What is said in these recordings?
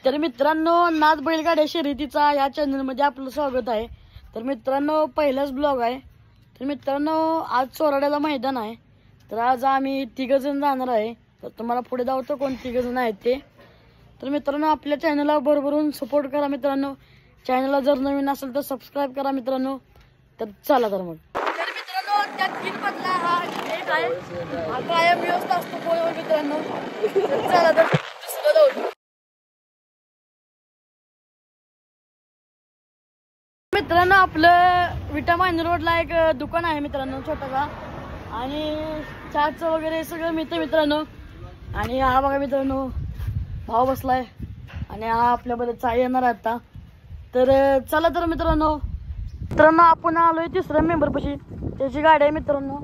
तर मित्रांनो, नाथ बैलगाड्या शर्यतीचा या चॅनल मध्ये आपलं स्वागत आहे। तर मित्रांनो, पहिलाच ब्लॉग आहे। तर मित्रांनो, आज चोराड्याला मैदान आहे। तर आज आम्ही 3 जण जाणार आहे। तर तुम्हाला पुढे दावतो कोण 3 जण आहेत ते। तर मित्रांनो, आपल्या चॅनलला भरभरून सपोर्ट करा मित्रांनो। चॅनलला जर नवीन असेल तर सबस्क्राइब करा मित्रांनो। तर चला तर मग। तर मित्रांनो, त्या 3 मधला हा एक आहे, हा कायम व्यवस्था असतो पोय मित्रांनो। तर चला तर दुसरं जाऊ। मित्रांनो, आपलं विटा मायनर रोडला एक दुकान आहे मित्रांनो, छोटासा, आणि चहाचं वगैरे सगळं मिळतं मित्रांनो। आणि हा बघा मित्रांनो, भाव बसलाय आणि हा आपल्याबद्दल चहा येणार आहे आता। तर चला तर मित्रांनो, आपण आलोय 3ऱ्या मेंबर पाशी, त्याची गाडी आहे मित्रांनो,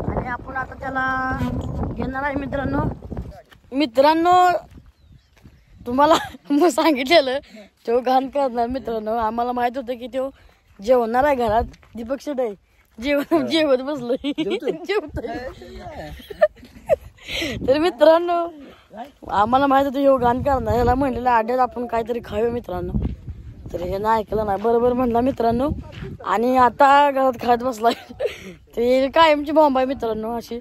आणि आपण आता त्याला घेणार आहे मित्रांनो। तुम्हाला मग सांगितलेलं तो घाण करणार मित्रांनो। आम्हाला माहित होतं की तो जेवणार आहे घरात। दीपक शेट आहे, जेवत बसलोय, जेवतोय। तर मित्रांनो, आम्हाला माहित होतं ह्यो घाण करणार, ह्याला म्हणलेलं आड्यात आपण काहीतरी खावे मित्रांनो। तर हे ना ऐकलं नाही, बरोबर म्हणला मित्रांनो, आणि आता घरात खात बसलाय। ते कायमची बॉम्ब आहे मित्रांनो अशी।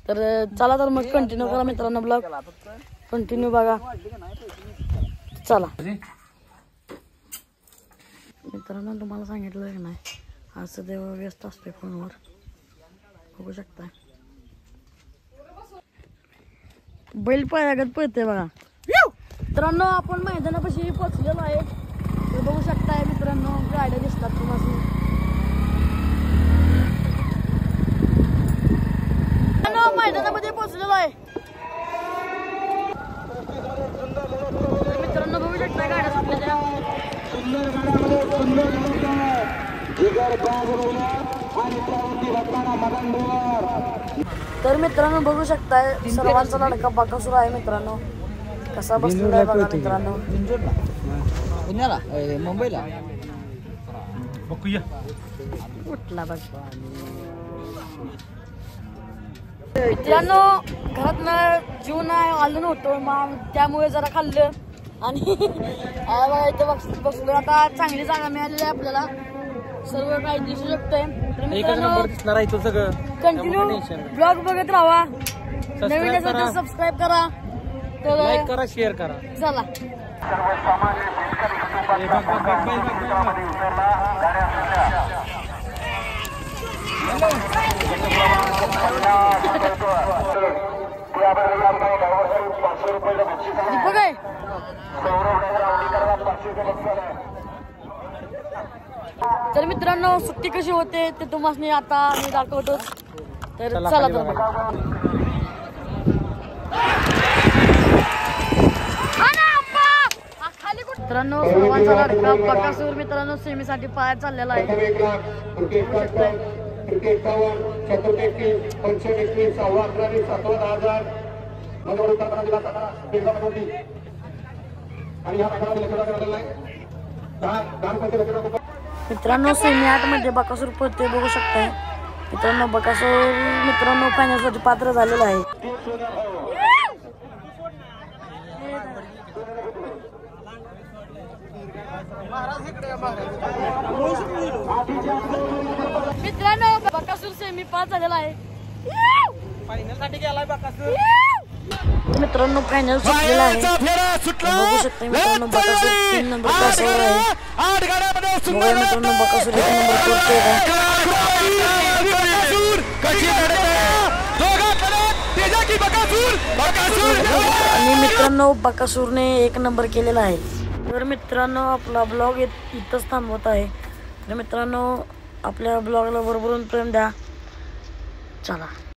तर चला तर मग कंटिन्यू करा मित्रांनो, ब्लॉग कंटिन्यू बघा। चला मित्रांनो, तुम्हाला सांगितलं की नाही, असं देव व्यस्त असते फोनवर, बघू शकता। बैल पायागत पळते बघा मित्रांनो। आपण मैदानापाशी पोहोचलेलो आहे, तर बघू शकताय मित्रांनो, गाड्या दिसतात तुम्हाला। मैदानामध्ये पोहोचलेलो आहे मित्रांनो, बघू शकता गाड्या सुटल्या। तर मित्रांनो, बघू शकताय सर्वांचा लाडका बकासूर आहे मित्रांनो, कसा बसलेला आहे बघा मित्रांनो। पुण्याला मुंबईला उठला बघ मित्रांनो। घरातनं जीवन आलं नव्हतं, मग त्यामुळे जरा खाल्लं आणि इथं बसलो। आता चांगली जागा मिळालेली आहे आपल्याला, सर्व काही दिसू शकतंय। तर मित्रांनो, कंटिन्यू ब्लॉग बघत राहा। नवीन असेल तर सबस्क्राईब करा, तर लाईक करा, शेअर करा। चला दीपक आहे। तर मित्रांनो, सुट्टी कशी होते ते तुम्हाला आता मी दाखवतो। तर चला तर मित्रांनो, सर्वांचा लाडका बकासूर मित्रांनो सेमीसाठी पाया चाललेला आहे। मित्रांनो, सेमी 8 मध्ये बकासूर पळते, बघू शकताय मित्रांनो। बकासूर मित्रांनो पाहण्यासाठी पात्र झालेला आहे। मित्रांनो, बकासूर सेमी 5 झालेला आहे। फायनल साठी गेलाय बकासूर मित्रांनो, फायनल सुटलेला आहे, बघू शकता मित्रांनो। बकासूर 3 नंबर तासावर आहे। बघा मित्रांनो, बकासूर 1 नंबर करतोय आणि मित्रांनो बकासूरने 1 नंबर केलेला आहे। तर मित्रांनो, आपला ब्लॉग इथंच थांबवत आहे। तर मित्रांनो, आपल्या ब्लॉगला भरभरून प्रेम द्या। चला।